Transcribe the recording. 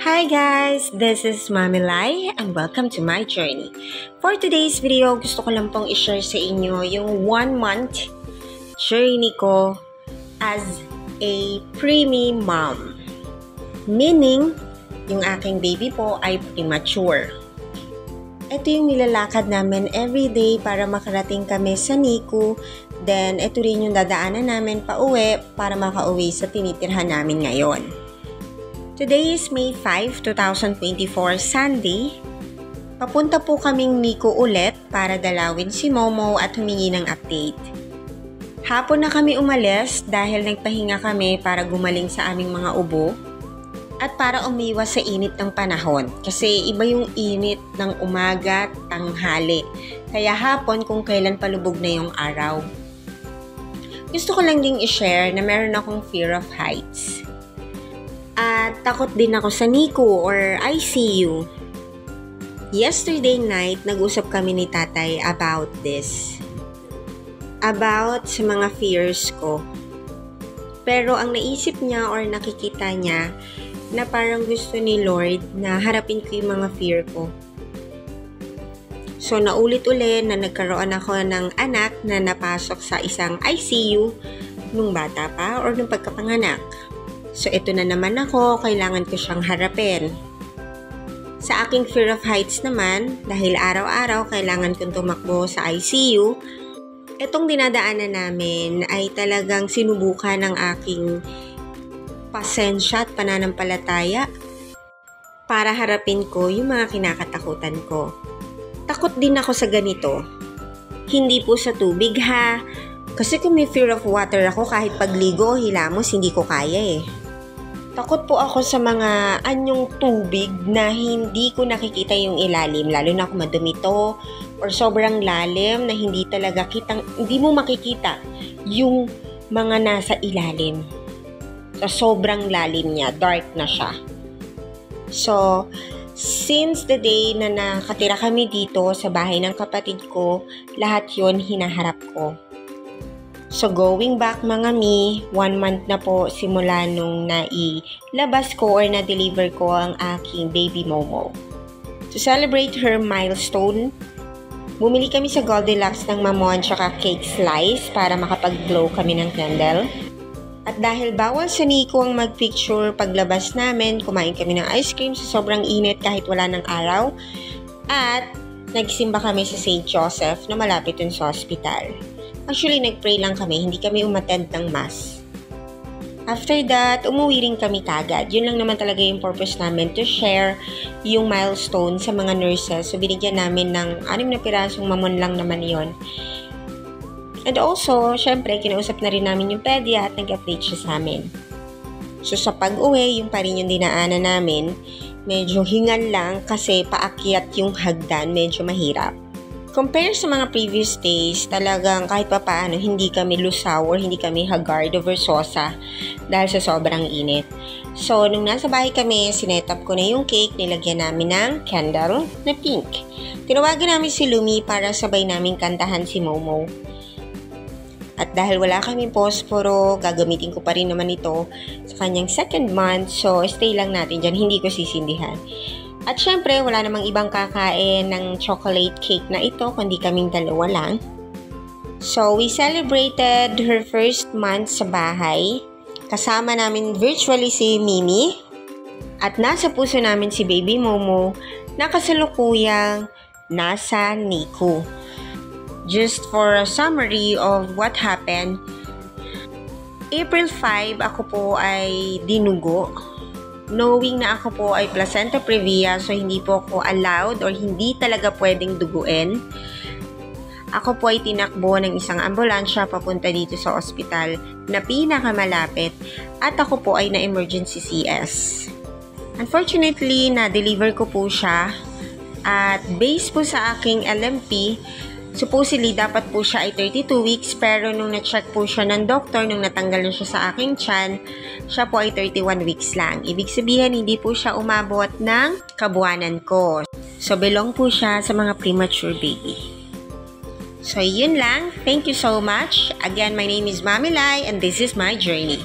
Hi guys! This is Mami Lai and welcome to my journey. For today's video, gusto ko lang pong i-share sa inyo yung 1-month journey ko as a preemie mom. Meaning, yung aking baby po ay premature. Ito yung nilalakad namin everyday para makarating kami sa NICU. Then, ito rin yung dadaanan namin pa uwi para makauwi sa tinitirhan namin ngayon. Today is May 5, 2024, Sunday. Papunta po kaming NICU ulit para dalawin si Momo at humingi ng update. Hapon na kami umalis dahil nagpahinga kami para gumaling sa aming mga ubo at para umiwas sa init ng panahon kasi iba yung init ng umaga, tanghali. Kaya hapon kung kailan palubog na yung araw. Gusto ko lang ding i-share na meron akong fear of heights. At takot din ako sa NICU or ICU. Yesterday night, nag-usap kami ni tatay about this. About sa mga fears ko. Pero ang naisip niya or nakikita niya na parang gusto ni Lord na harapin ko yung mga fear ko. So naulit-ulit na nagkaroon ako ng anak na napasok sa isang ICU nung bata pa or nung pagkapanganak. So, ito na naman ako, kailangan ko siyang harapin. Sa aking fear of heights naman, dahil araw-araw kailangan kong tumakbo sa ICU, itong dinadaanan namin ay talagang sinubukan ng aking pasensya at pananampalataya para harapin ko yung mga kinakatakutan ko. Takot din ako sa ganito. Hindi po sa tubig ha, kasi kung may fear of water ako kahit pagligo o hilamos, hindi ko kaya eh. Takot po ako sa mga anyong tubig na hindi ko nakikita yung ilalim, lalo na kung madumi to or sobrang lalim na hindi mo makikita yung mga nasa ilalim. Sa sobrang lalim niya, dark na siya. So, since the day na nakatira kami dito sa bahay ng kapatid ko, lahat yon hinaharap ko. So, going back mga mi, 1 month na po simula nung nailabas ko or na-deliver ko ang aking baby Momo. To celebrate her milestone, bumili kami sa Goldilocks ng mamon tsaka cake slice para makapag-blow kami ng candle. At dahil bawal sa NICU ang mag-picture paglabas namin, kumain kami ng ice cream sa sobrang init kahit wala ng araw. At nagsimba kami sa St. Joseph na malapit dun sa hospital. Actually, nag-pray lang kami, hindi kami umattend ng mass. After that, umuwi rin kami kagad. Yun lang naman talaga yung purpose namin, to share yung milestone sa mga nurses. So, binigyan namin ng 6 na pirasong mamon lang naman yon. And also, syempre, kinausap na rin namin yung pedya at nag-update siya sa amin. So, sa pag-uwi, yung pa rin yung dinaanan namin, medyo hingal lang kasi paakyat yung hagdan, medyo mahirap. Compare sa mga previous days, talagang kahit pa paano hindi kami lusaw or hindi kami haggard o versosa dahil sa sobrang init. So, nung nasa bahay kami, sinetap ko na yung cake, nilagyan namin ng candle na pink. Tinawagan namin si Lumi para sabay namin kantahan si Momo. At dahil wala kaming posporo, gagamitin ko pa rin naman ito sa kanyang 2nd month. So, stay lang natin dyan, hindi ko sisindihan. At syempre, wala namang ibang kakain ng chocolate cake na ito, kundi kaming dalawa lang. So, we celebrated her 1st month sa bahay. Kasama namin virtually si Mimi. At nasa puso namin si Baby Momo na kasalukuyang nasa NICU. Just for a summary of what happened, April 5, ako po ay dinugo. Knowing na ako po ay placenta previa, so hindi po ako allowed or hindi talaga pwedeng duguin. Ako po ay tinakbo ng isang ambulansya papunta dito sa ospital na pinakamalapit at ako po ay na-emergency CS. Unfortunately, na-deliver ko po siya at based po sa aking LMP, supposedly, dapat po siya ay 32 weeks, pero nung na-check po siya ng doktor, nung natanggal na siya sa aking tiyan, siya po ay 31 weeks lang. Ibig sabihin, hindi po siya umabot ng kabuwanan ko. So, belong po siya sa mga premature baby. So, yun lang. Thank you so much. Again, my name is Mami Lai, and this is my journey.